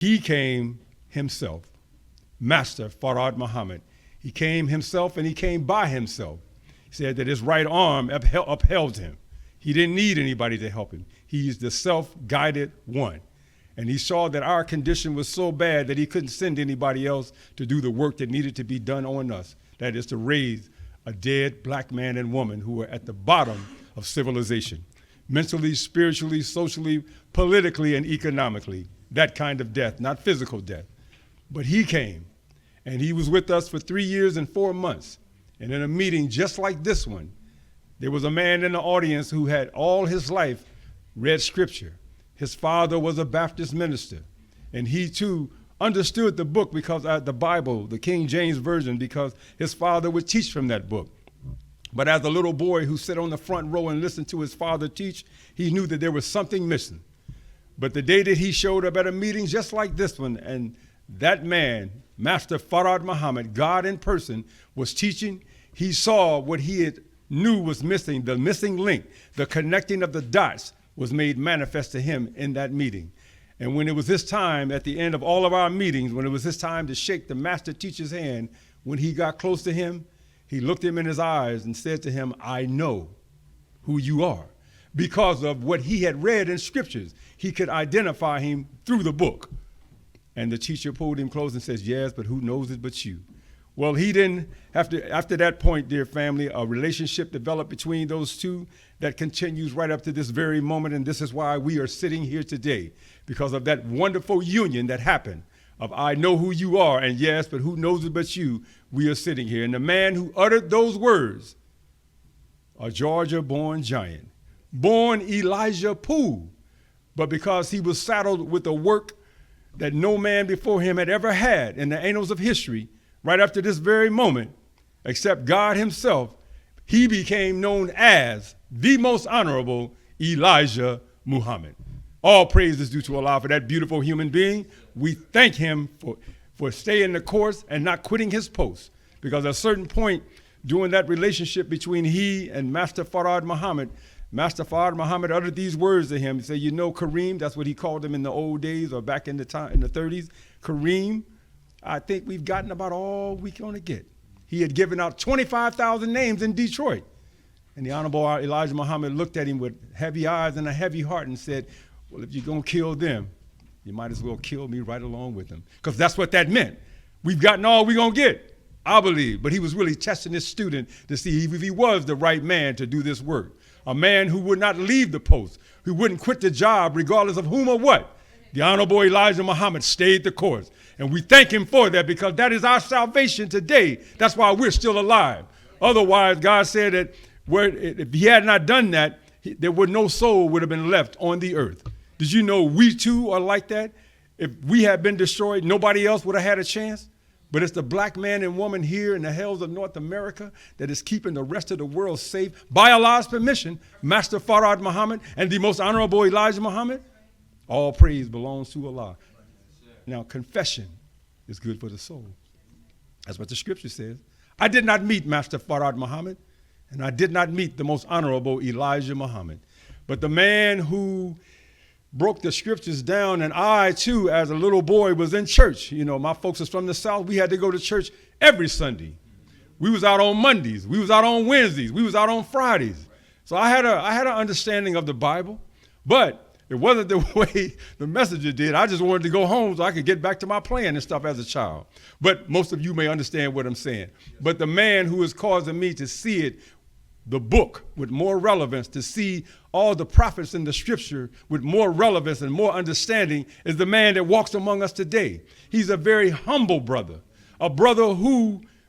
He came himself, Master Farhad Muhammad. He came himself and he came by himself. He said that his right arm upheld him. He didn't need anybody to help him. He's the self-guided one. And he saw that our condition was so bad that he couldn't send anybody else to do the work that needed to be done on us. That is to raise a dead black man and woman who were at the bottom of civilization, mentally, spiritually, socially, politically, and economically. That kind of death, not physical death. But he came, and he was with us for 3 years and 4 months. And in a meeting just like this one, there was a man in the audience who had all his life read scripture. His father was a Baptist minister, and he too understood the book because the Bible, the King James Version, because his father would teach from that book. But as a little boy who sat on the front row and listened to his father teach, he knew that there was something missing. But the day that he showed up at a meeting just like this one, and that man, Master Farhad Muhammad, God in person, was teaching, he saw what he had knew was missing, the missing link, the connecting of the dots was made manifest to him in that meeting. And when it was his time, at the end of all of our meetings, when it was his time to shake the master teacher's hand, when he got close to him, he looked him in his eyes and said to him, I know who you are. Because of what he had read in scriptures, he could identify him through the book. And the teacher pulled him close and says, yes, but who knows it but you? Well, he didn't have to, after that point, dear family, a relationship developed between those two that continues right up to this very moment. And this is why we are sitting here today, because of that wonderful union that happened of I know who you are, and yes, but who knows it but you, we are sitting here. And the man who uttered those words, a Georgia-born giant, born Elijah Poole, but because he was saddled with a work that no man before him had ever had in the annals of history, right after this very moment, except God himself, he became known as the most honorable Elijah Muhammad. All praise is due to Allah for that beautiful human being. We thank him for staying the course and not quitting his post, because at a certain point during that relationship between he and Master Farhad Muhammad uttered these words to him. He said, you know, Kareem, that's what he called him in the old days or back in the time in the 30s. Kareem, I think we've gotten about all we're going to get. He had given out 25,000 names in Detroit. And the Honorable Elijah Muhammad looked at him with heavy eyes and a heavy heart and said, well, if you're going to kill them, you might as well kill me right along with them. Because that's what that meant. We've gotten all we're going to get, I believe. But he was really testing his student to see if he was the right man to do this work. A man who would not leave the post, who wouldn't quit the job regardless of whom or what. The Honorable Elijah Muhammad stayed the course. And we thank him for that, because that is our salvation today. That's why we're still alive. Otherwise, God said that if he had not done that, there would no soul would have been left on the earth. Did you know we too are like that? If we had been destroyed, nobody else would have had a chance. But it's the black man and woman here in the hells of North America that is keeping the rest of the world safe by Allah's permission. Master Farhad Muhammad and the most honorable Elijah Muhammad. All praise belongs to Allah. Now, confession is good for the soul. That's what the scripture says. I did not meet Master Farhad Muhammad, and I did not meet the most honorable Elijah Muhammad. But the man who broke the scriptures down, and I too, as a little boy, was in church. You know, my folks was from the South. We had to go to church every Sunday. We was out on Mondays. We was out on Wednesdays. We was out on Fridays. So I had an understanding of the Bible, but it wasn't the way the messenger did. I just wanted to go home so I could get back to my playing and stuff as a child. But most of you may understand what I'm saying. But the man who is causing me to see it, the book, with more relevance, to see all the prophets in the scripture with more relevance and more understanding, is the man that walks among us today. He's a very humble brother, a brother who